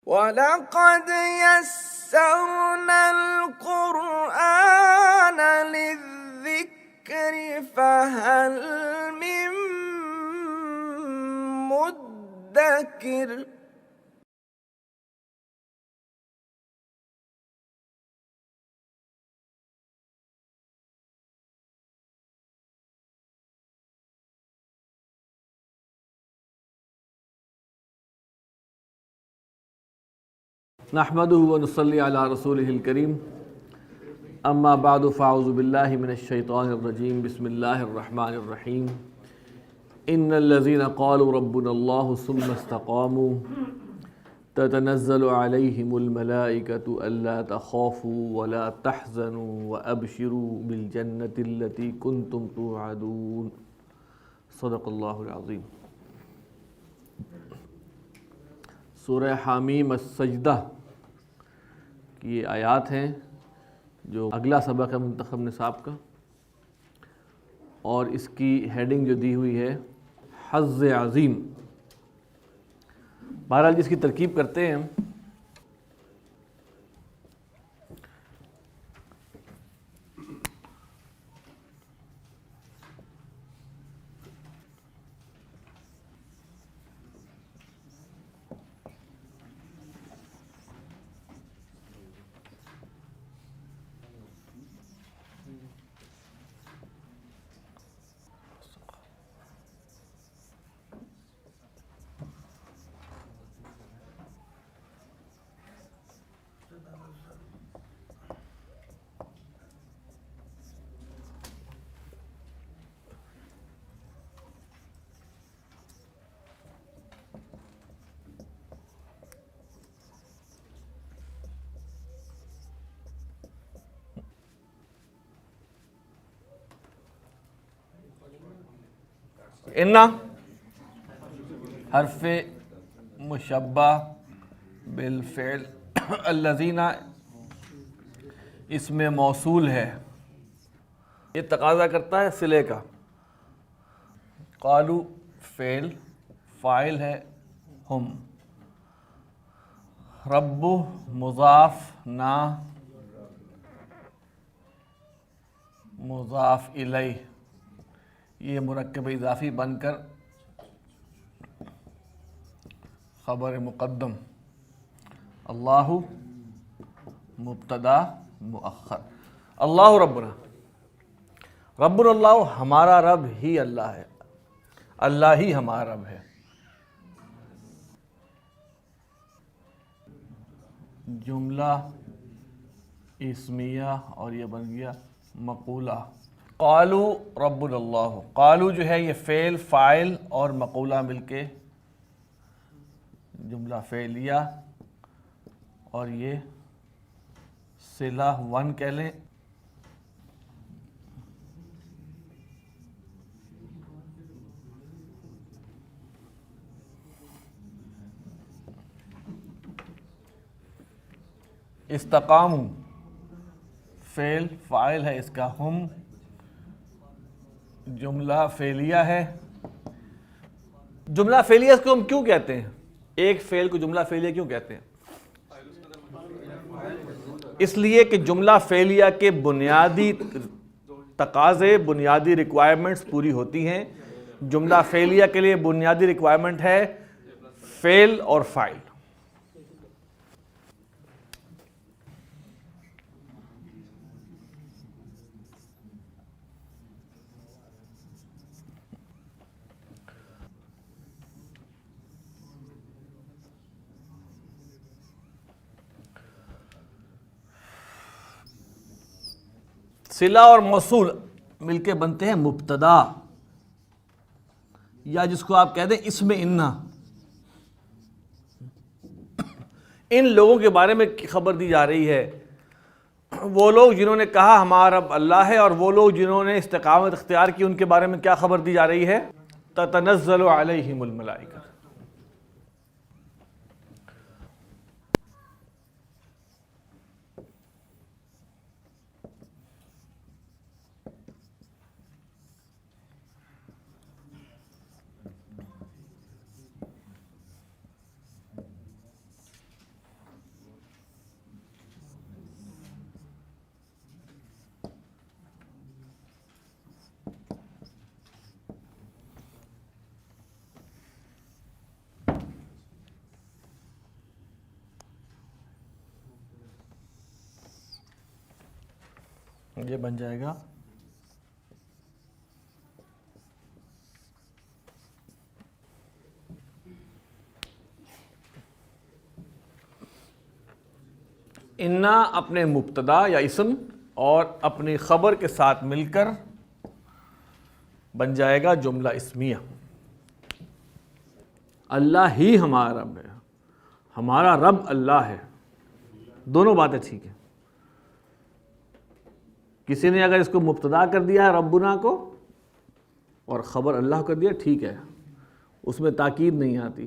وَلَقَدْ يَسَّرْنَا الْقُرْآنَ لِلذِّكْرِ فَهَلْ مِن مُّدَّكِرٍ نحمده ونصلي على رسوله الكريم اما بعد فاعوذ بالله من الشيطان الرجيم بسم الله الرحمن الرحيم ان الذين قالوا ربنا الله ثم استقاموا تتنزل عليهم الملائكة ألا تخافوا ولا تحزنوا وأبشروا بالجنة التي كنتم توعدون صدق اللہ العظیم۔ سورہ حامیم السجدہ کی یہ آیات ہیں جو اگلا سبق ہے منتخب نصاب کا، اور اس کی ہیڈنگ جو دی ہوئی ہے حظ عظیم۔ بہرحال جس کی ترکیب کرتے ہیں انا حرف مشبہ بالفعل الذین اس میں موصول ہے، یہ تقاضا کرتا ہے صلے کا۔ قالو فعل، فاعل ہے ہم، رب مضاف نا مضاف الیہ، یہ مرکب اضافی بن کر خبر مقدم، اللہ مبتدا مؤخر۔ اللہ ربنا، ربنا اللہ، ہمارا رب ہی اللہ ہے، اللہ ہی ہمارا رب ہے۔ جملہ اسمیہ اور یہ بن گیا مقولہ۔ قالو ربنا اللہ، قالو جو ہے یہ فعل، فاعل اور مقولہ مل کے جملہ فعلیہ، اور یہ صلہ ون کہہ لیں۔ استقاموا فعل، فاعل ہے اس کا ہم، جملہ فعلیہ ہے۔ جملہ فعلیہ اس کو ہم کیوں کہتے ہیں؟ ایک فعل کو جملہ فعلیہ کیوں کہتے ہیں؟ اس لیے کہ جملہ فعلیہ کے بنیادی تقاضے، بنیادی ریکوائرمنٹس پوری ہوتی ہیں۔ جملہ فعلیہ کے لیے بنیادی ریکوائرمنٹ ہے فعل اور فاعل۔ صلہ اور موصول مل کے بنتے ہیں مبتدا، یا جس کو آپ کہہ دیں اسم انا۔ ان لوگوں کے بارے میں خبر دی جا رہی ہے، وہ لوگ جنہوں نے کہا ہمارا رب اللہ ہے، اور وہ لوگ جنہوں نے استقامت اختیار کی، ان کے بارے میں کیا خبر دی جا رہی ہے؟ تتنزل علیہم الملائکہ۔ یہ بن جائے گا انا اپنے مبتدا یا اسم اور اپنی خبر کے ساتھ مل کر بن جائے گا جملہ اسمیہ. اللہ ہی ہمارا رب ہے، ہمارا رب اللہ ہے. دونوں باتیں ٹھیک ہیں. کسی نے اگر اس کو مبتدا کر دیا ہے ربنا کو اور خبر اللہ کر دیا، ٹھیک ہے، اس میں تاکید نہیں آتی.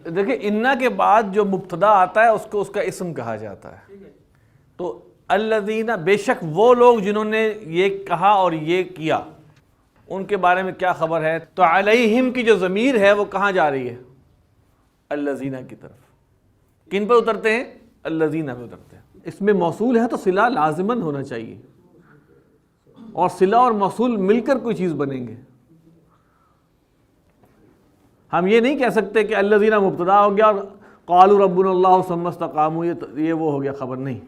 دیکھیں انا کے بعد جو مبتدا آتا ہے اس کو اس کا اسم کہا جاتا ہے. تو الذین، بے شک وہ لوگ جنہوں نے یہ کہا اور یہ کیا، ان کے بارے میں کیا خبر ہے؟ تو علیہم کی جو ضمیر ہے وہ کہاں جا رہی ہے؟ الذین کی طرف. کن پہ اترتے ہیں؟ الذین پہ اترتے ہیں. اس میں موصول ہے تو صلہ لازماً ہونا چاہیے، اور صلہ اور موصول مل کر کوئی چیز بنیں گے. ہم یہ نہیں کہہ سکتے کہ الذین مبتدا ہو گیا اور قالوا ربنا اللہ ثم استقاموا یہ وہ ہو گیا خبر. نہیں،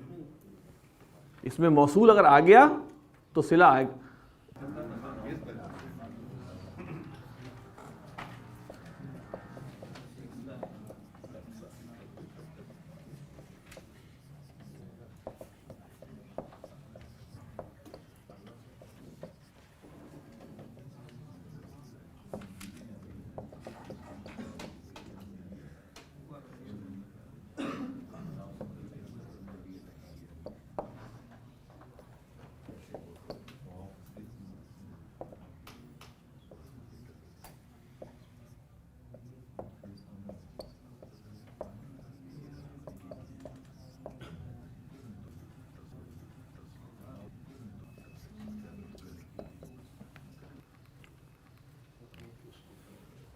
اس میں موصول اگر آ گیا تو صلہ آئے گا.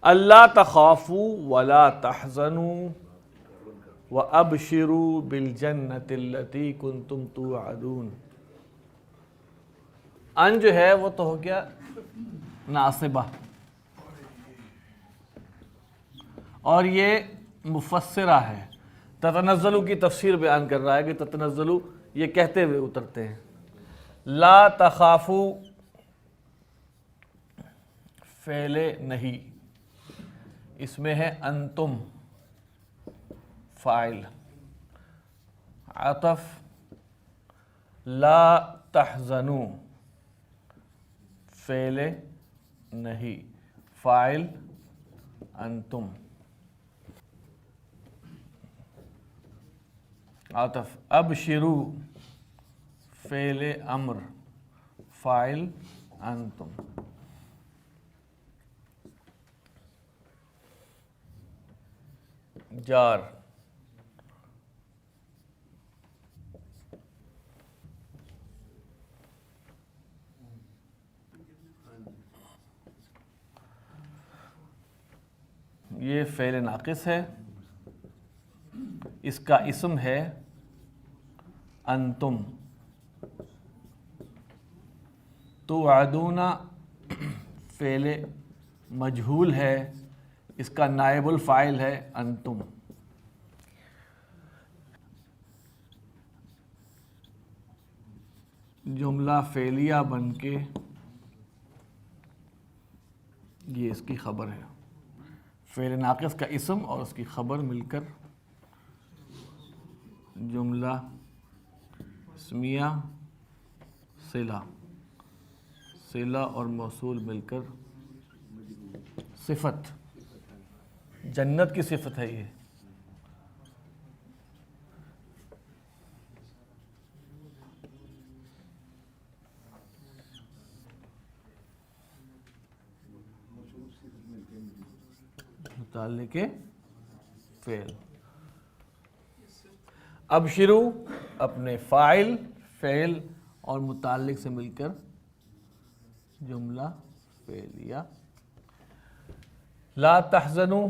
اللہ تخافوا ولا تحزنوا وابشروا بالجنۃ التي كنتم توعدون. ان جو ہے وہ تو ہو گیا ناصبہ، اور یہ مفسرہ ہے. تتنزلوا کی تفسیر بیان کر رہا ہے کہ تتنزلوا یہ کہتے ہوئے اترتے ہیں. لا تخافوا فعل نہیں، اس میں ہے انتم فاعل. عطف لا تحزنوا فعل نہیں، فاعل انتم. عطف ابشروا فعل امر، فاعل انتم. جار یہ فعل ناقص ہے، اس کا اسم ہے انتم. توعدون فعل مجہول ہے، اس کا نائب الفاعل ہے انتم. جملہ فعلیہ بن کے یہ اس کی خبر ہے. فعل ناقص کا اسم اور اس کی خبر مل کر جملہ اسمیہ، صلہ، صلہ اور موصول مل کر صفت. جنت کی صفت ہے یہ. متعلق فعل. ابشرو اپنے فاعل، فعل اور متعلق سے مل کر جملہ فعلیہ. لا تحزنوا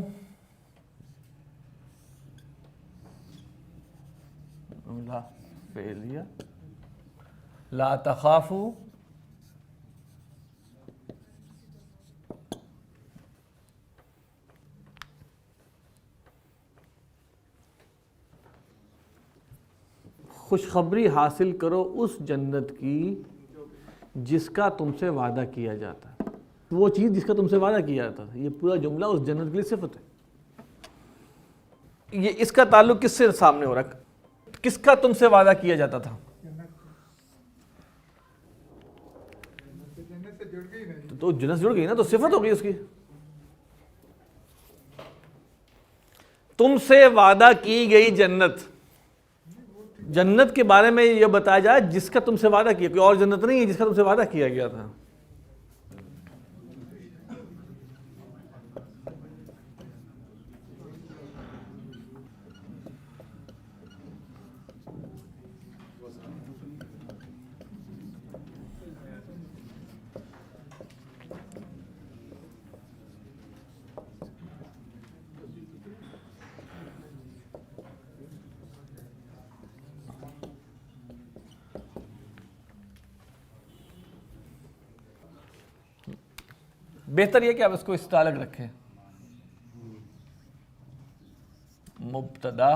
جملہ فعلیہ. لا تخافوا خوشخبری حاصل کرو اس جنت کی جس کا تم سے وعدہ کیا جاتا ہے. وہ چیز جس کا تم سے وعدہ کیا جاتا ہے، یہ پورا جملہ اس جنت کے لیے صفت ہے. یہ اس کا تعلق کس سے سامنے ہو رہا ہے؟ کس کا تم سے وعدہ کیا جاتا تھا؟ تو جنت سے جڑ گئی نا، تو صفت ہو گئی اس کی. تم سے وعدہ کی گئی جنت، جنت کے بارے میں یہ بتایا جائے جس کا تم سے وعدہ کیا، کوئی اور جنت نہیں ہے جس کا تم سے وعدہ کیا گیا تھا. بہتر یہ کہ آپ اس کو استعلق رکھیں. مبتدا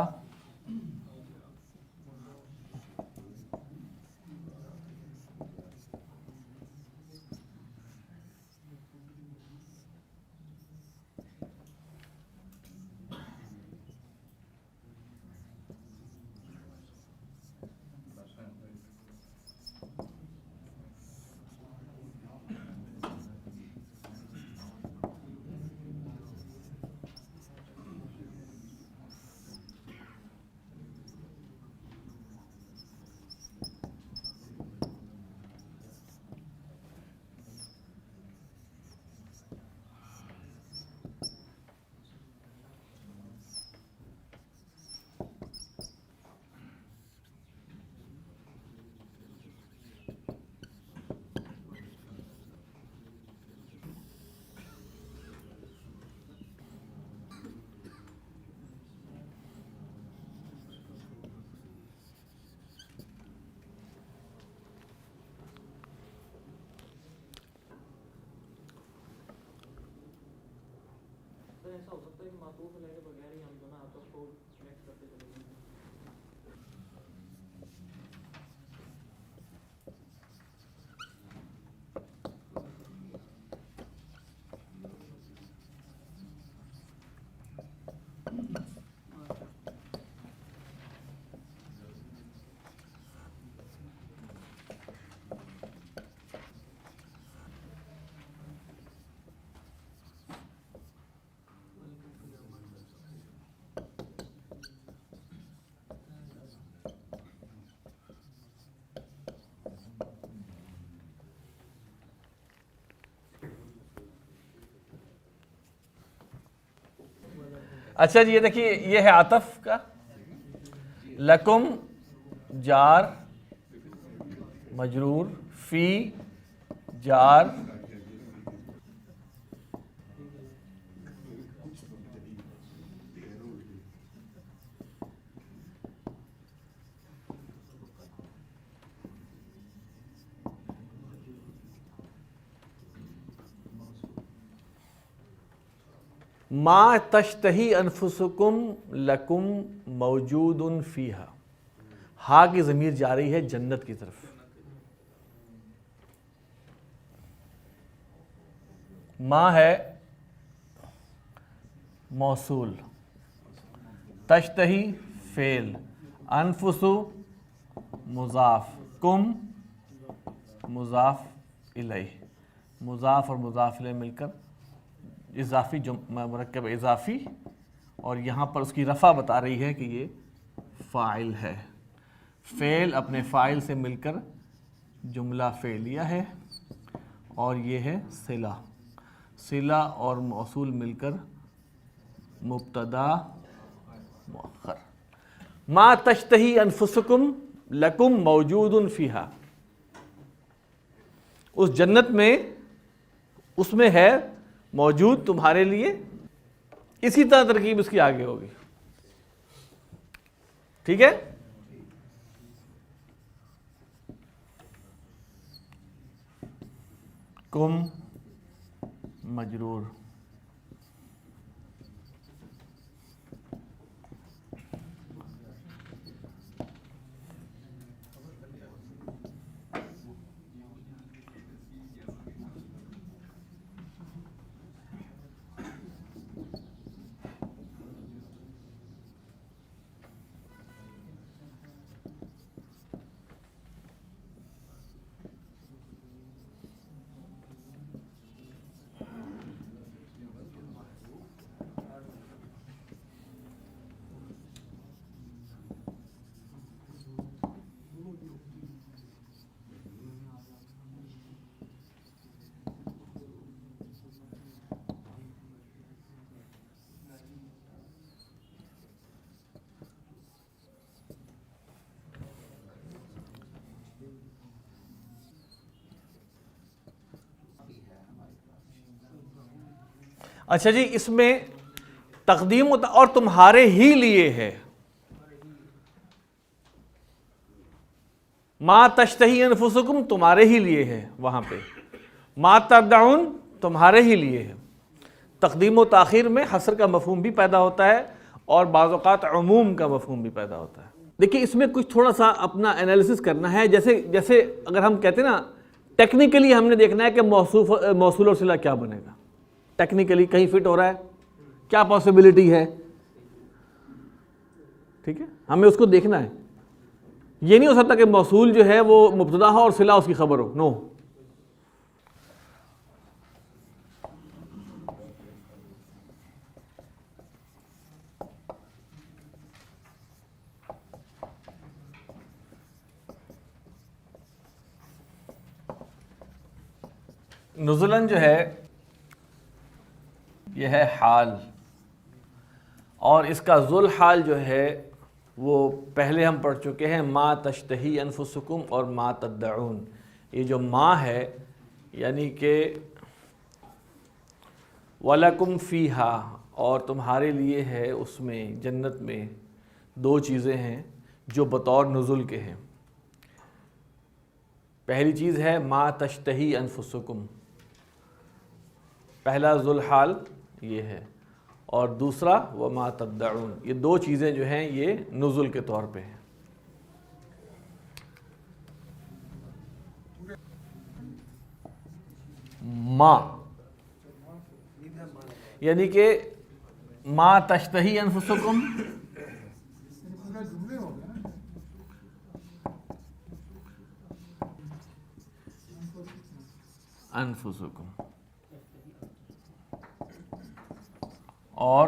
ایسا ہو سکتا ہے کہ معطوف علیہ کے بغیر ہی ہم جو نا آپس کو کنیکٹ کرتے چلے جائیں. اچھا جی، یہ دیکھیے، یہ ہے عطف کا. لکم جار مجرور، فی جار ما تشتہی انفسکم لکم موجود فیہا. ہا کی ضمیر جاری ہے جنت کی طرف. ما ہے موصول، تشتہی فعل، انفس مضاف، کم مضاف الیہ. مضاف اور مضاف الیہ مل کر اضافی مرکب اضافی، اور یہاں پر اس کی رفع بتا رہی ہے کہ یہ فاعل ہے. فعل اپنے فاعل سے مل کر جملہ فعلیہ ہے، اور یہ ہے صلہ. صلہ اور موصول مل کر مبتدا مؤخر. ما تشتہی انفسکم لکم موجود فیہا. اس جنت میں، اس میں ہے موجود تمہارے لیے. اسی طرح ترکیب اس کی آگے ہوگی. ٹھیک ہے؟ کم مجرور، اچھا جی، اس میں تقدیم اور تمہارے ہی لیے ہے، ما تشتہی انفسکم تمہارے ہی لیے ہے، وہاں پہ ما تدعون تمہارے ہی لیے ہے۔ تقدیم و تاخیر میں حصر کا مفہوم بھی پیدا ہوتا ہے اور بعض اوقات عموم کا مفہوم بھی پیدا ہوتا ہے۔ دیکھیے اس میں کچھ تھوڑا سا اپنا انالیسس کرنا ہے، جیسے اگر ہم کہتے ہیں نا ٹیکنیکلی ہم نے دیکھنا ہے کہ موصول اور صلہ کیا بنے گا، ٹیکنیکلی کہیں فٹ ہو رہا ہے، کیا پاسبلٹی ہے، ٹھیک ہے، ہمیں اس کو دیکھنا ہے۔ یہ نہیں ہو سکتا کہ موصول جو ہے وہ مبتدا ہو اور صلہ اس کی خبر ہو، نو۔ نزلاً جو ہے یہ ہے حال، اور اس کا ذل حال جو ہے وہ پہلے ہم پڑھ چکے ہیں، ما تشتہی انفسکم اور ما تدعون۔ یہ جو ما ہے یعنی کہ وَلَكُمْ فِيهَا، اور تمہارے لیے ہے اس میں جنت میں دو چیزیں ہیں جو بطور نزول کے ہیں۔ پہلی چیز ہے ما تشتہی انفسکم، پہلا ذل حال یہ ہے، اور دوسرا وما تدعون، یہ دو چیزیں جو ہیں یہ نزول کے طور پہ ہیں۔ ما یعنی کہ ما تشتہی انفسکم، انفسکم، اور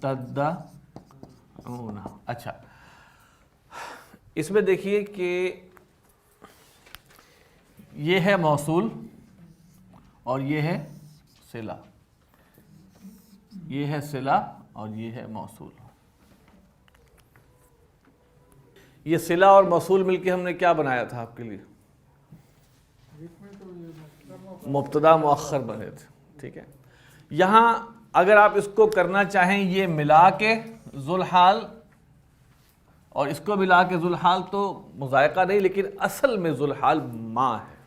تدعون۔ اچھا، اس میں دیکھیے کہ یہ ہے موصول اور یہ ہے صلہ، یہ ہے صلہ اور یہ ہے موصول۔ یہ صلہ اور موصول مل کے ہم نے کیا بنایا تھا آپ کے لیے؟ مبتدا مؤخر بنے تھے، ٹھیک ہے۔ یہاں اگر آپ اس کو کرنا چاہیں یہ ملا کے ذل حال اور اس کو ملا کے ذل حال تو مذائقہ نہیں، لیکن اصل میں ذل حال ما ہے،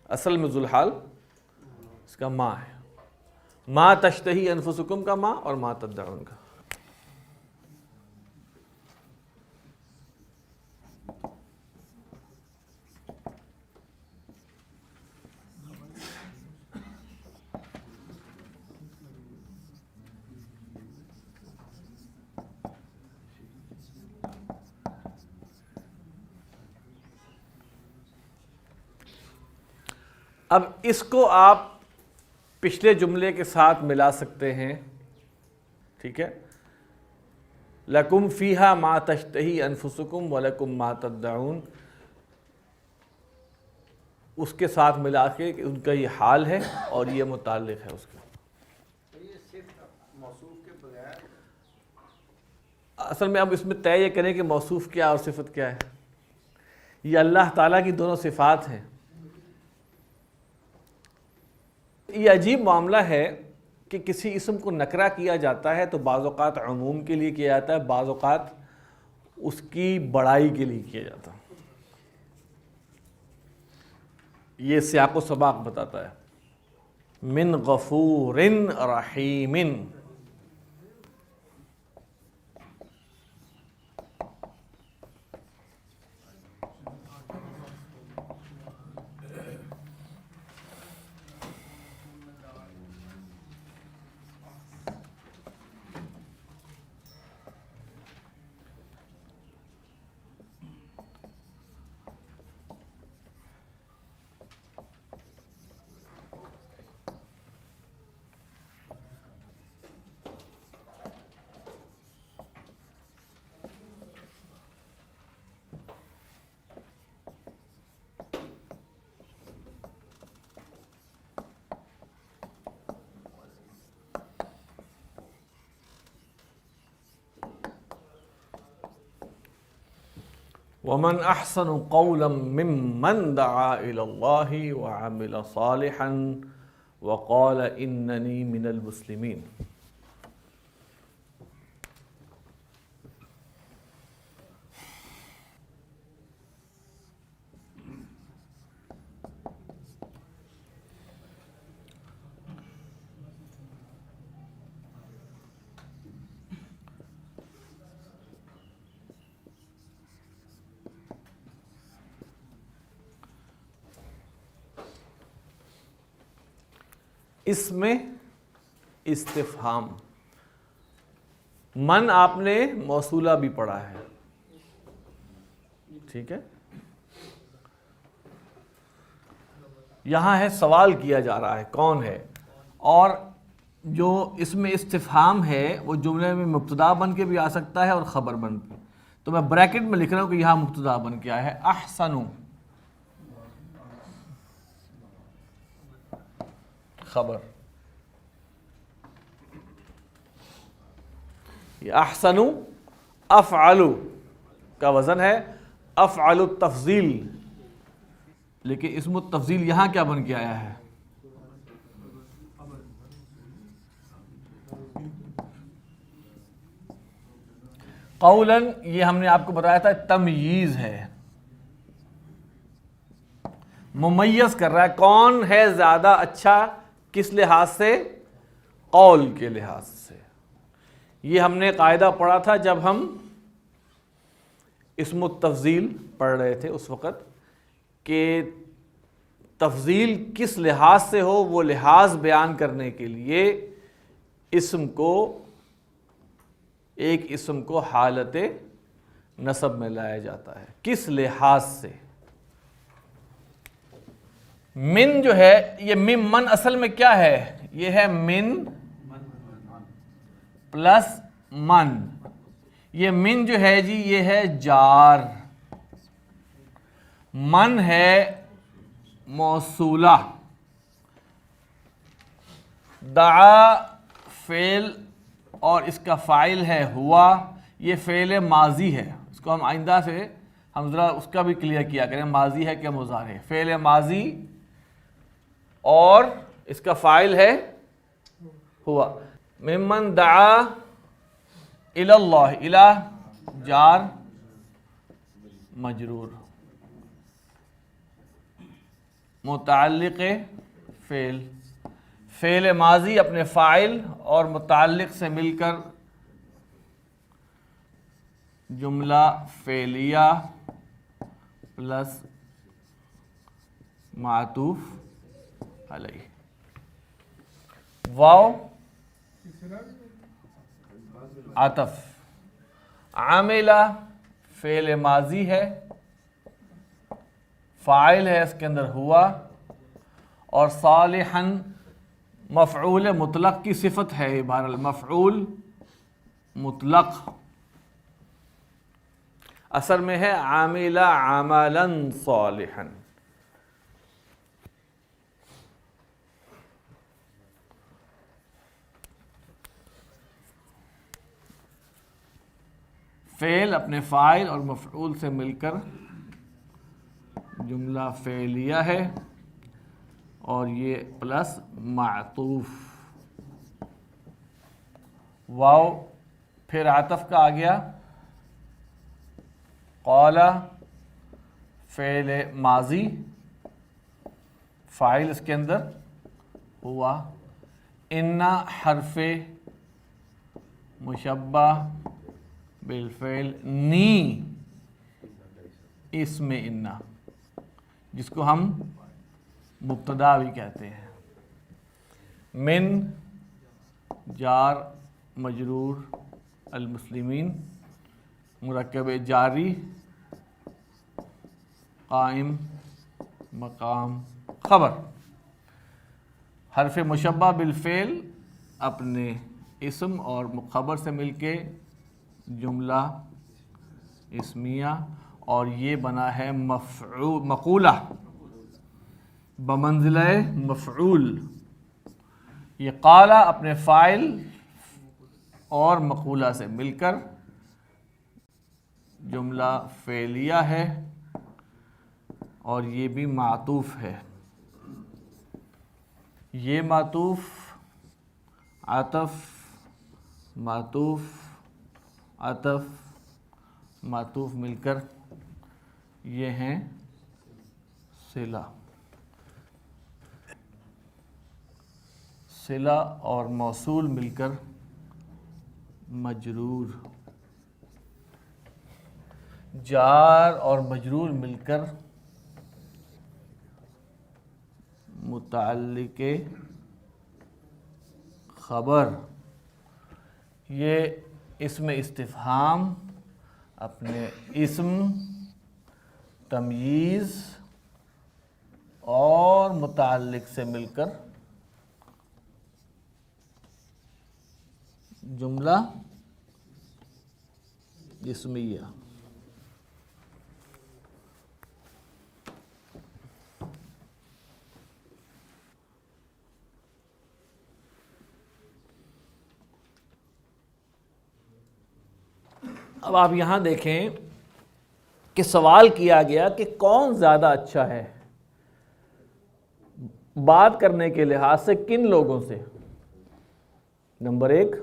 اصل میں ذل حال اس کا ما ہے، ما تشتہی انفسکم کا ما اور ما تدعون کا۔ اب اس کو آپ پچھلے جملے کے ساتھ ملا سکتے ہیں، ٹھیک ہے، لَكُمْ فِيهَا مَا تَشْتَهِي أَنفُسُكُمْ وَلَكُمْ مَا تَدَّعُونَ، اس کے ساتھ ملا کے کہ ان کا یہ حال ہے اور یہ متعلق ہے اس کا۔ اصل میں اب اس میں طے یہ کریں کہ موصوف کیا اور صفت کیا ہے۔ یہ اللہ تعالیٰ کی دونوں صفات ہیں۔ یہ عجیب معاملہ ہے کہ کسی اسم کو نکرہ کیا جاتا ہے تو بعض اوقات عموم کے لیے کیا جاتا ہے، بعض اوقات اس کی بڑائی کے لیے کیا جاتا ہے۔ یہ سیاق و سباق بتاتا ہے۔ من غفور رحیم، ومن احسن قولا ممن دعا الى اللہ وعمل صالحا وقال اننی من المسلمین. اس میں استفہام، من آپ نے موصولہ بھی پڑھا ہے، ٹھیک ہے. یہاں ہے سوال کیا جا رہا ہے کون ہے، اور جو اس میں استفہام ہے وہ جملے میں مبتدا بن کے بھی آ سکتا ہے اور خبر بن کے. تو میں بریکٹ میں لکھ رہا ہوں کہ یہاں مبتدا بن کے آیا ہے احسن، خبر. یہ احسن افعل کا وزن ہے افعل التفضیل، لیکن اسم التفضیل یہاں کیا بن کے آیا ہے؟ قولاً، یہ ہم نے آپ کو بتایا تھا تمییز ہے، ممیز کر رہا ہے کون ہے زیادہ اچھا، کس لحاظ سے؟ قول کے لحاظ سے. یہ ہم نے قاعدہ پڑھا تھا جب ہم اسم التفضیل پڑھ رہے تھے اس وقت، کہ تفضیل کس لحاظ سے ہو وہ لحاظ بیان کرنے کے لیے ایک اسم کو حالت نصب میں لایا جاتا ہے. کس لحاظ سے؟ من جو ہے یہ من اصل میں کیا ہے؟ یہ ہے من پلس من. یہ من جو ہے جی یہ ہے جار، من ہے موصولہ، دعا فعل اور اس کا فاعل ہے ہوا. یہ فعل ماضی ہے، اس کو ہم آئندہ سے ہم ذرا اس کا بھی کلیئر کیا کریں، ماضی ہے کہ مضارع ہے. فعل ماضی اور اس کا فاعل ہے ہوا. ممن دعا الی اللہ، الہ جار مجرور، متعلق فعل ماضی اپنے فاعل اور متعلق سے مل کر جملہ فعلیہ پلس معطوف علیہ. واو عطف، عاملہ فعل ماضی ہے، فاعل ہے اس کے اندر ہوا، اور صالحاً مفعول مطلق کی صفت ہے. بہرحال مفعول مطلق اثر میں ہے عاملہ عملا صالحا. فعل اپنے فاعل اور مفعول سے مل کر جملہ فعلیہ ہے، اور یہ پلس معطوف. واو پھر عطف کا آ گیا، قال فعل ماضی، فاعل اس کے اندر ہوا، ان حرف مشبہ بالفعل، نی اسم ان، جس کو ہم مبتدا بھی کہتے ہیں. من جار مجرور المسلمین، مرکب جاری قائم مقام خبر. حرف مشبہ بالفعل اپنے اسم اور خبر سے مل کے جملہ اسمیہ، اور یہ بنا ہے مقولہ بمنزلہ مفعول. یہ قالہ اپنے فاعل اور مقولہ سے مل کر جملہ فعلیہ ہے اور یہ بھی معطوف ہے. یہ معطوف، عطف، معطوف، عطف، معطوف مل کر یہ ہیں صلہ. صلہ اور موصول مل کر مجرور. جار اور مجرور مل کر متعلق خبر. یہ اسم استفہام اپنے اسم، تمییز اور متعلق سے مل کر جملہ اسمیہ. اب آپ یہاں دیکھیں کہ سوال کیا گیا کہ کون زیادہ اچھا ہے بات کرنے کے لحاظ سے، کن لوگوں سے. نمبر 1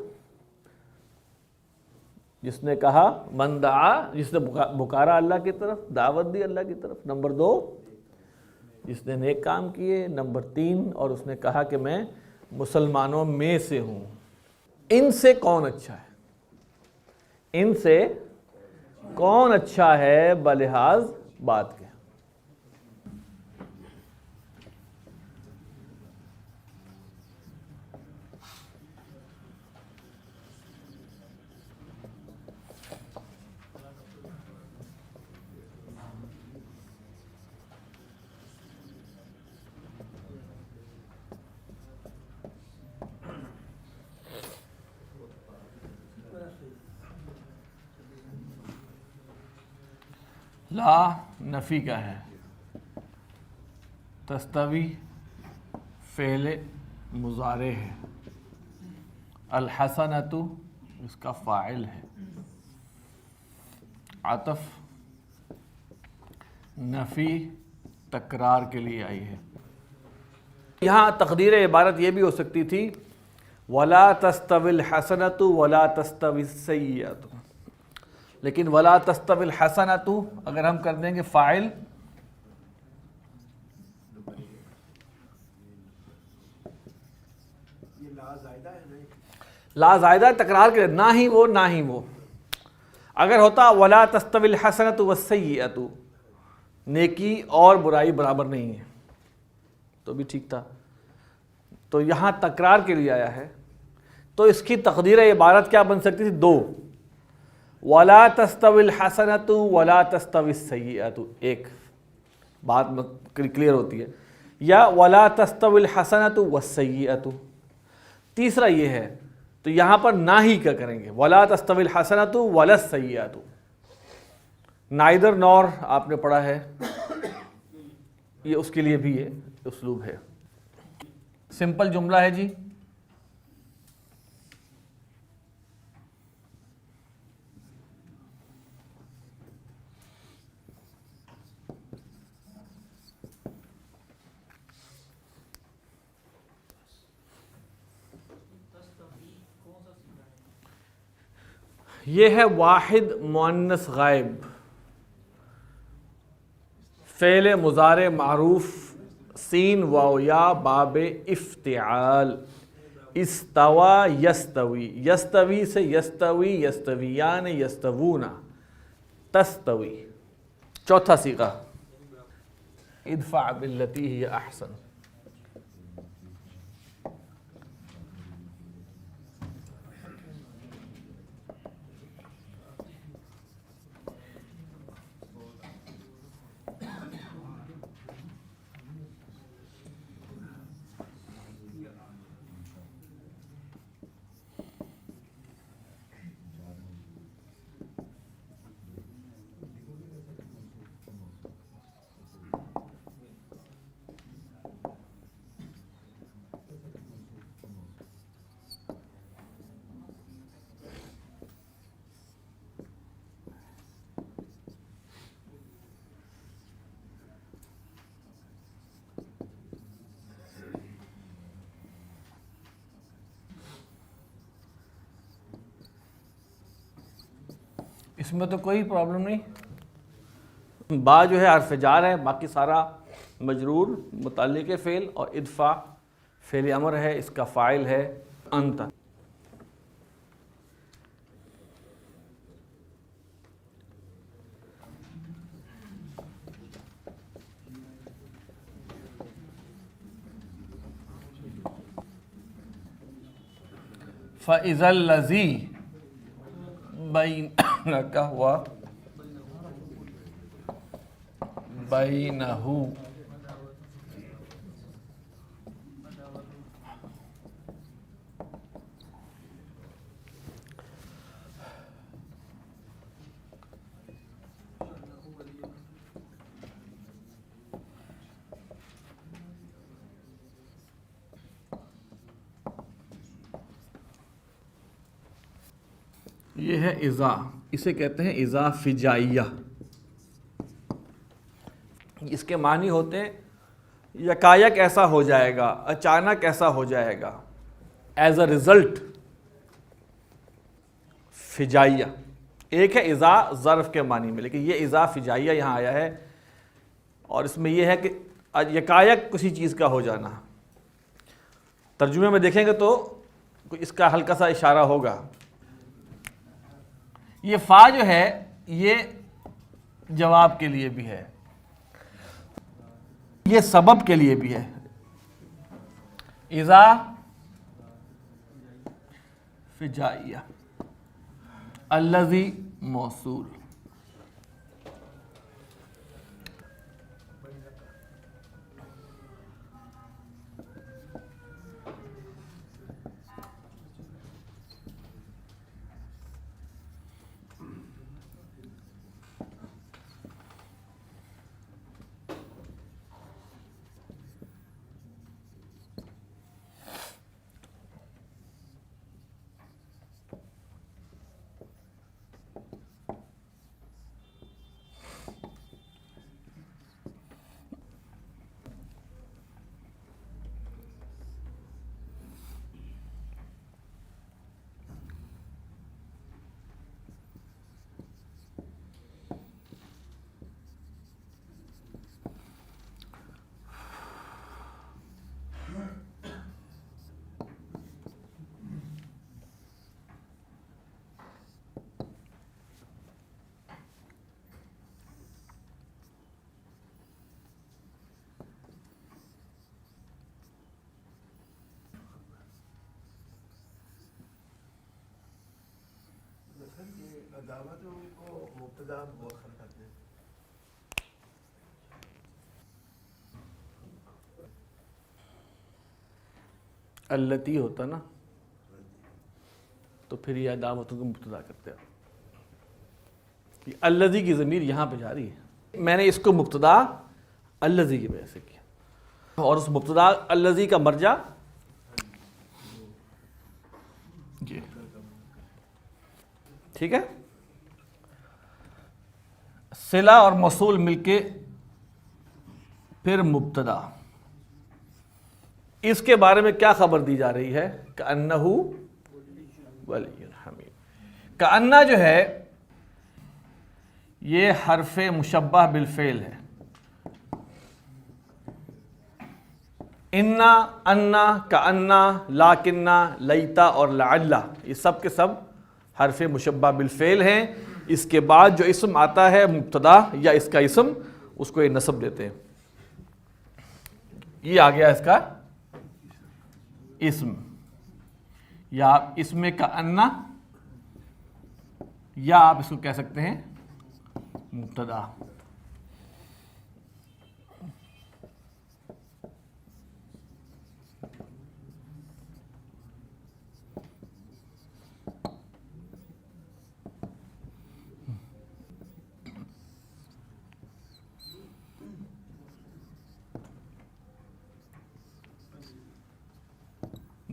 جس نے کہا من دعا، جس نے پکارا اللہ کی طرف، دعوت دی اللہ کی طرف. نمبر 2 جس نے نیک کام کیے. نمبر 3 اور اس نے کہا کہ میں مسلمانوں میں سے ہوں. ان سے کون اچھا ہے؟ ان سے کون اچھا ہے بلحاظ بات کے؟ لا نفی کا ہے. تستوی فعل مضارع ہے. الحسنۃ اس کا فاعل ہے. عطف نفی تکرار کے لیے آئی ہے. یہاں تقدیر عبارت یہ بھی ہو سکتی تھی ولا تستوی الحسنۃ ولا تستوی السیئۃ، لیکن ولا تستوی الحسنۃ اگر ہم کر دیں گے فاعل، لا زائدہ تکرار کے، نہ ہی وہ نہ ہی وہ. اگر ہوتا ولا تستوی الحسنۃ والسیئۃ، نیکی اور برائی برابر نہیں ہے، تو بھی ٹھیک تھا. تو یہاں تکرار کے لیے آیا ہے، تو اس کی تقدیر عبارت کیا بن سکتی تھی؟ 2 ولا تستوی الحسنۃ ولا تستوی السیئۃ، ایک بات کلیئر ہوتی ہے. یا ولا تستوی الحسنۃ والسیئۃ، تیسرا یہ ہے. تو یہاں پر نہ ہی کیا کریں گے؟ ولا تستوی الحسنۃ ولا السیئۃ. نائدر نور آپ نے پڑھا ہے، یہ اس کے لیے بھی یہ اسلوب ہے. سمپل جملہ ہے جی. یہ ہے واحد مؤنث غائب، فعل مضارع معروف، سین واو یا باب افتعال. استوا یستوی، یستوی سے یستوی، یستویان، یستوون، تستوی. چوتھا صیغہ ادفع باللتی ہی احسن. اس میں تو کوئی پرابلم نہیں. با جو ہے حرف جار ہے، باقی سارا مجرور متعلق فعل، اور ادفع فعل امر ہے، اس کا فاعل ہے انت. فَإِذَا الَّذِي بَيْنَكَ وَبَيْنَهُ یہ ہے اذا، اسے کہتے ہیں اذا فجائیہ. اس کے معنی ہوتے ہیں یکایک ایسا ہو جائے گا، اچانک ایسا ہو جائے گا، ایز اے رزلٹ. فجائیہ ایک ہے اذا ظرف کے معنی میں، لیکن یہ اذا فجائیہ یہاں آیا ہے، اور اس میں یہ ہے کہ یکایک کسی چیز کا ہو جانا. ترجمے میں دیکھیں گے تو اس کا ہلکا سا اشارہ ہوگا. یہ فا جو ہے یہ جواب کے لیے بھی ہے، یہ سبب کے لیے بھی ہے. اذا فجائیہ، الذی موصول. دعوت کو مبتدا مؤخر کرتے ہیں. التی ہوتا نا تو پھر یہ دعوتوں کو مبتدا کرتے ہیں. الذی کی ضمیر یہاں پہ جا رہی ہے، میں نے اس کو مبتدا الذی کی وجہ سے کیا، اور اس مبتدا الذی کا مرجع جی ٹھیک ہے. صلہ اور موصول مل کے پھر مبتدا. اس کے بارے میں کیا خبر دی جا رہی ہے؟ کأنہ ولی حمید. کأنہ جو ہے یہ حرف مشبہ بالفعل ہے. انا، انا، کأنہ، لاکنہ، لیتا اور لعلہ، یہ سب کے سب حرف مشبہ بالفعل ہیں. اس کے بعد جو اسم آتا ہے مبتدا یا اس کا اسم، اس کو یہ نصب دیتے ہیں. یہ آ گیا اس کا اسم، یا اسم کأنہ، یا آپ اس کو کہہ سکتے ہیں مبتدا.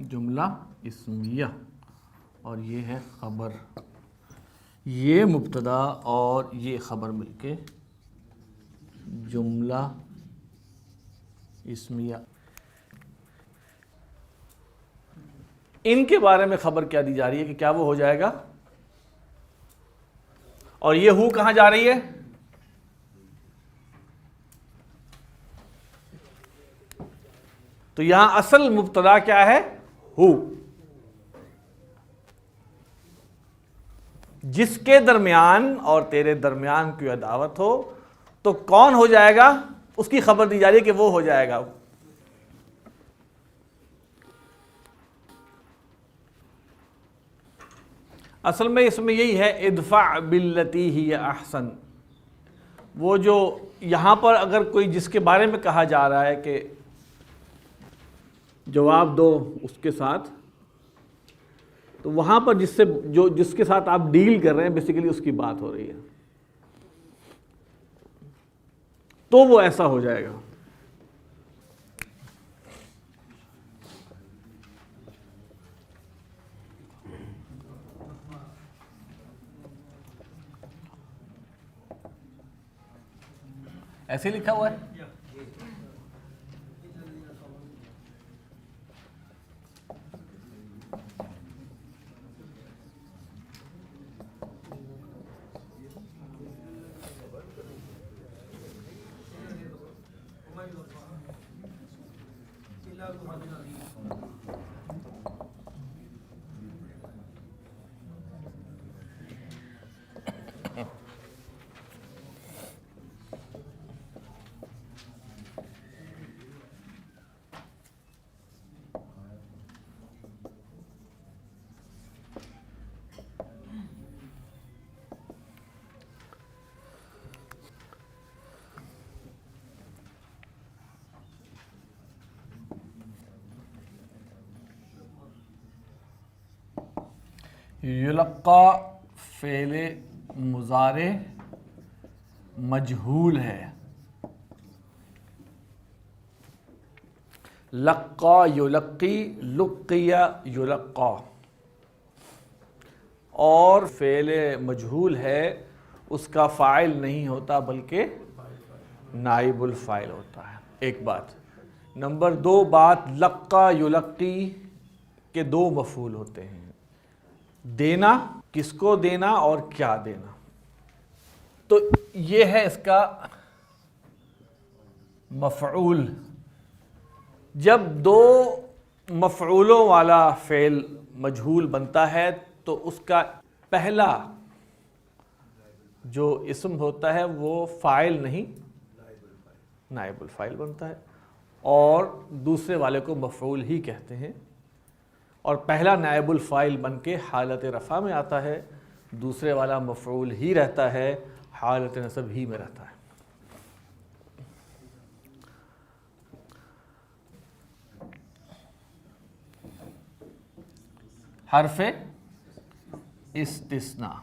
جملہ اسمیہ، اور یہ ہے خبر. یہ مبتدا اور یہ خبر مل کے جملہ اسمیہ. ان کے بارے میں خبر کیا دی جا رہی ہے کہ کیا وہ ہو جائے گا؟ اور یہ ہو کہاں جا رہی ہے؟ تو یہاں اصل مبتدا کیا ہے؟ ہو. جس کے درمیان اور تیرے درمیان کوئی عداوت ہو تو کون ہو جائے گا؟ اس کی خبر دی جا رہی ہے کہ وہ ہو جائے گا. اصل میں اس میں یہی ہے ادفع باللتی ہی احسن. وہ جو یہاں پر اگر کوئی جس کے بارے میں کہا جا رہا ہے کہ جواب دو اس کے ساتھ، تو وہاں پر جس کے ساتھ آپ ڈیل کر رہے ہیں بیسیکلی اس کی بات ہو رہی ہے، تو وہ ایسا ہو جائے گا. ایسے لکھا ہوا ہے. یلقا فعل مضارع مجہول ہے. لقا یلقی، لقیا یلقا. اور فعل مجہول ہے، اس کا فاعل نہیں ہوتا بلکہ نائب الفاعل ہوتا ہے. ایک بات. نمبر 2 بات، لقا یلقی کے 2 مفعول ہوتے ہیں. دینا، کس کو دینا اور کیا دینا. تو یہ ہے اس کا مفعول. جب 2 مفعولوں والا فعل مجہول بنتا ہے تو اس کا پہلا جو اسم ہوتا ہے وہ فاعل نہیں نائب الفاعل بنتا ہے، اور دوسرے والے کو مفعول ہی کہتے ہیں. اور پہلا نائب الفاعل بن کے حالت رفع میں آتا ہے، دوسرے والا مفعول ہی رہتا ہے، حالت نصب ہی میں رہتا ہے. حرف استثناء.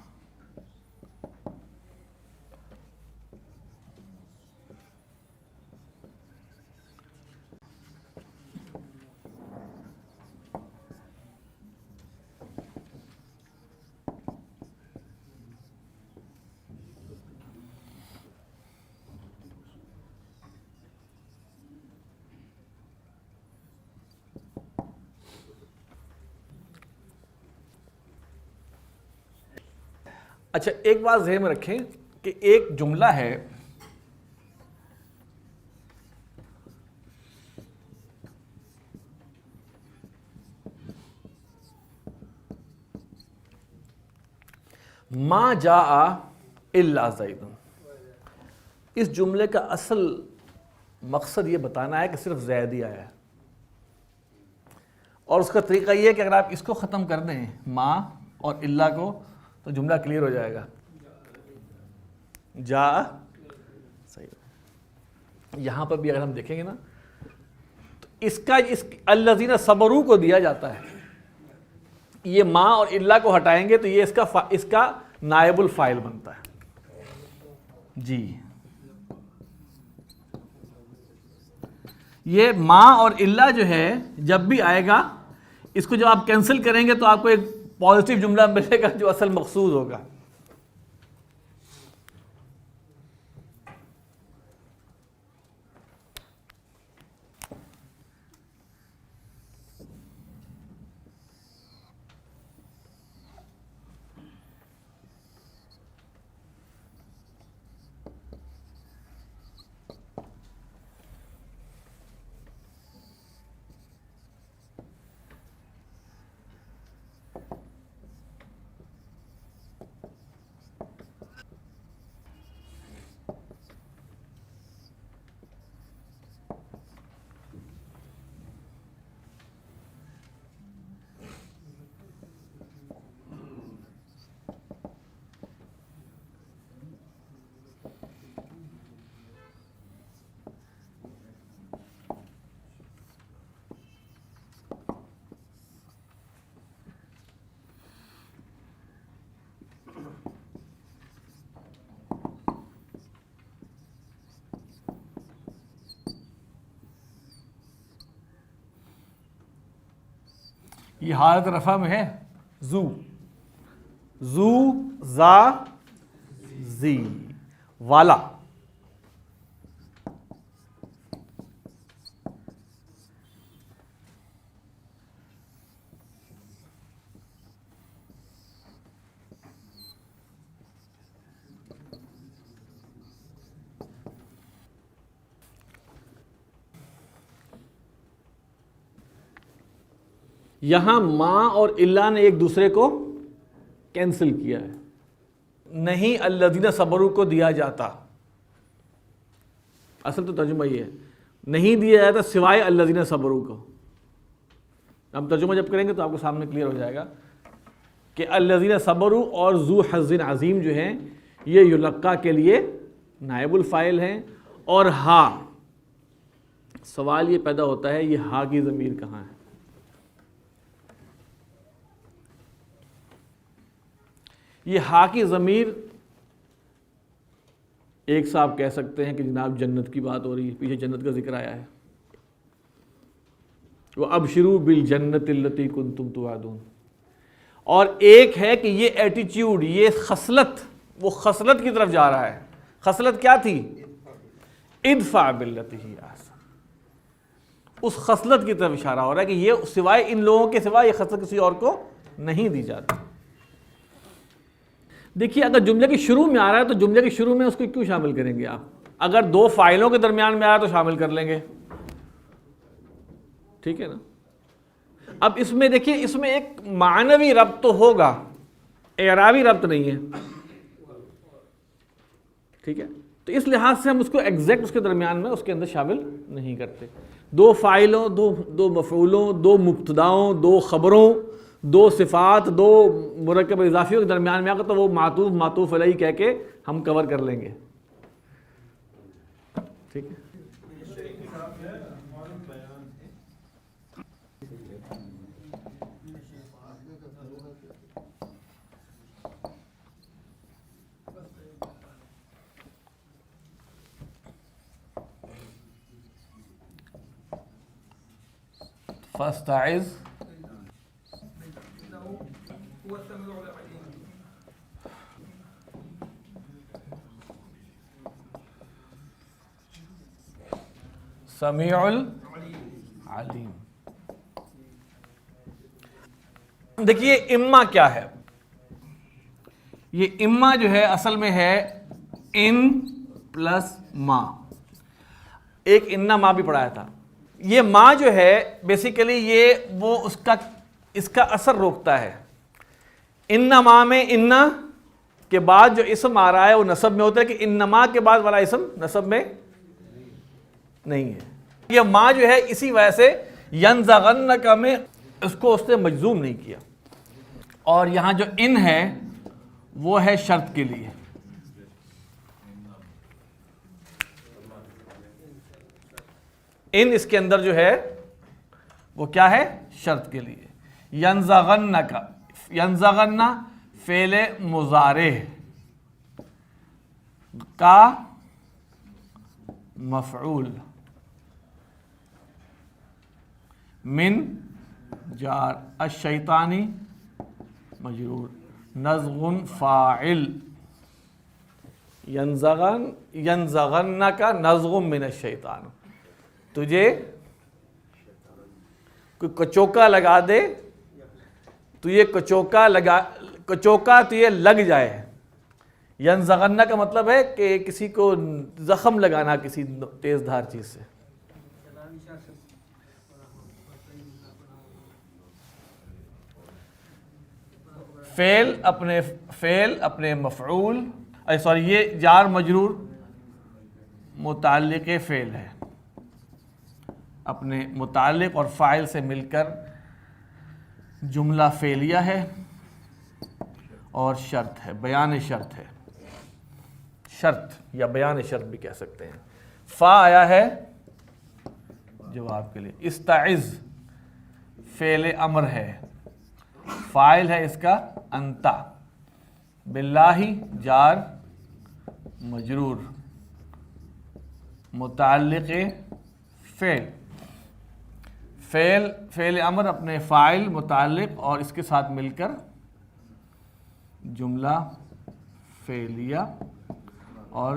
اچھا، ایک بات ذہن میں رکھیں کہ ایک جملہ ہے ما جاء الا زید. اس جملے کا اصل مقصد یہ بتانا ہے کہ صرف زید ہی آیا ہے، اور اس کا طریقہ یہ ہے کہ اگر آپ اس کو ختم کر دیں ما اور الا کو تو جملہ کلیئر ہو جائے گا. جا صحیح. یہاں پر بھی اگر ہم دیکھیں گے نا تو اس الذین صبروا کو دیا جاتا ہے. یہ ما اور الا کو ہٹائیں گے تو یہ اس کا نائب الفاعل بنتا ہے. جی، یہ ما اور الا جو ہے جب بھی آئے گا، اس کو جب آپ کینسل کریں گے تو آپ کو ایک پازیٹیو جملہ ملے گا جو اصل مقصود ہوگا. یہ حالت رفع میں ہے زو، زو زا زی والا. یہاں ماں اور اللہ نے ایک دوسرے کو کینسل کیا ہے. نہیں الذین صبروا کو دیا جاتا، اصل تو ترجمہ یہ ہے، نہیں دیا جاتا سوائے الذین صبروا کو. ہم ترجمہ جب کریں گے تو آپ کو سامنے کلیئر ہو جائے گا کہ الذین صبروا اور ذو حظ عظیم جو ہیں یہ یلقا کے لیے نائب الفاعل ہیں. اور ہا، سوال یہ پیدا ہوتا ہے یہ ہا کی ضمیر کہاں ہے؟ یہ ہا کی ضمیر ایک صاحب کہہ سکتے ہیں کہ جناب جنت کی بات ہو رہی ہے، پیچھے جنت کا ذکر آیا ہے، وَأَبْشِرُوا بِالْجَنَّةِ الَّتِي كُنْتُمْ تُوعَدُونَ. اور ایک ہے کہ یہ ایٹیچیوڈ، یہ خصلت، وہ خصلت کی طرف جا رہا ہے. خصلت کیا تھی؟ ادفع باللتی ہی احسن. اس خصلت کی طرف اشارہ ہو رہا ہے کہ یہ سوائے ان لوگوں کے سوا یہ خصلت کسی اور کو نہیں دی جاتی. دیکھیے اگر جملے کے شروع میں آ رہا ہے تو جملے کے شروع میں اس کو کیوں شامل کریں گے آپ؟ اگر دو فاعلوں کے درمیان میں آیا تو شامل کر لیں گے، ٹھیک ہے نا. اب اس میں دیکھیے اس میں ایک معنوی ربط تو ہوگا، اعرابی ربط نہیں ہے، ٹھیک ہے. تو اس لحاظ سے ہم اس کو ایگزیکٹ اس کے درمیان میں اس کے اندر شامل نہیں کرتے. دو فاعلوں، دو مفعولوں، دو مبتداؤں، دو خبروں، دو صفات، دو مرکب اضافیوں کے درمیان میں آگا تو وہ معطوف معطوف علیہ کہہ کے ہم کور کر لیں گے، ٹھیک ہے. فاستعذ سمیع العلیم. دیکھیے اما کیا ہے؟ یہ اما جو ہے اصل میں ہے ان پلس ما. ایک انا ما بھی پڑھایا تھا. یہ ما جو ہے بیسیکلی یہ وہ اس کا اثر روکتا ہے. انا ما میں انا کے بعد جو اسم آ رہا ہے وہ نصب میں ہوتا ہے، کہ انما کے بعد والا اسم نصب میں نہیں ہے. یہ ما جو ہے اسی وجہ سے ینزغنک میں اس کو اس نے مجزوم نہیں کیا. اور یہاں جو ان ہے وہ ہے شرط کے لیے. ان اس کے اندر جو ہے وہ کیا ہے؟ شرط کے لیے. ینزغنک، ینزغن فعل مضارع کا مفعول من جار، الشیطانی مجرور، نزغ فاعل، ینزغن کا نزغ من الشیطان. تجھے کوئی کچوکا لگا دے، تجھے کچوکا تجھے لگ جائے. ینزغن کا مطلب ہے کہ کسی کو زخم لگانا کسی تیز دھار چیز سے. فعل اپنے مفعول یہ جار مجرور متعلق فعل ہے، اپنے متعلق اور فاعل سے مل کر جملہ فعلیہ ہے اور شرط ہے، بیان شرط ہے، شرط یا بیان شرط بھی کہہ سکتے ہیں۔ فا آیا ہے جواب کے لیے، استعذ فعل امر ہے، فاعل ہے اس کا انتا، باللہ جار مجرور متعلق فعل امر اپنے فاعل متعلق اور اس کے ساتھ مل کر جملہ فعلیہ اور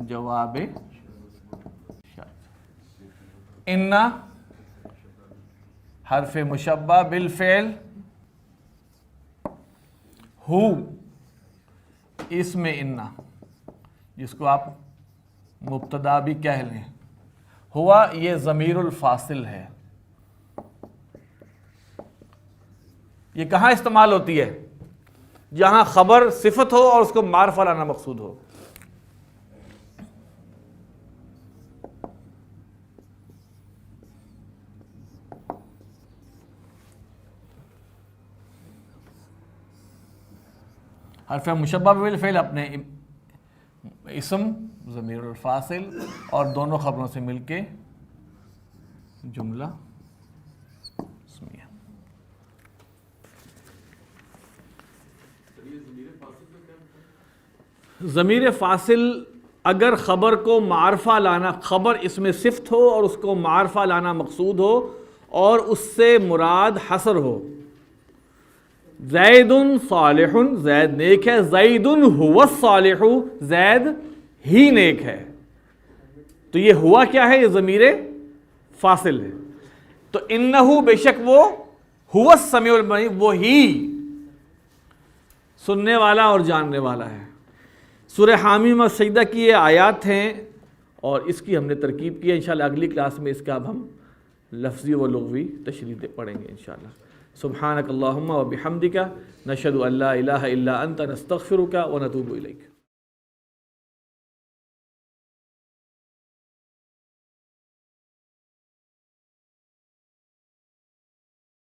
جواب شرط۔ ان حرف مشبہ بالفعل، ہو اسم ان جس کو آپ مبتدا بھی کہہ لیں، ہوا یہ ضمیر الفاصل ہے، یہ کہاں استعمال ہوتی ہے؟ جہاں خبر صفت ہو اور اس کو معرفہ لانا مقصود ہو۔ حرف مشبہ بالفعل اپنے اسم ضمیر الفاصل اور دونوں خبروں سے مل کے جملہ اسمیہ۔ ضمیر فاصل اگر خبر کو معرفہ لانا، خبر اس میں صفت ہو اور اس کو معرفہ لانا مقصود ہو اور اس سے مراد حصر ہو، زید صالح زید نیک ہے، زید هو الصالح زید ہی نیک ہے، تو یہ ہوا کیا ہے؟ یہ ضمیر فاصل ہے۔ تو انہو بے شک وہ هو السمیع العلیم وہ ہی سننے والا اور جاننے والا ہے۔ سورہ حامیم اور سجدہ کی یہ آیات ہیں اور اس کی ہم نے ترکیب کی ہے، انشاءاللہ اگلی کلاس میں اس کا اب ہم لفظی و لغوی تشریح پڑھیں گے انشاءاللہ۔ سبحانک اللہم و بحمدک نشہد ان لا الہ الا انت نستغفرک و نتوب الیک۔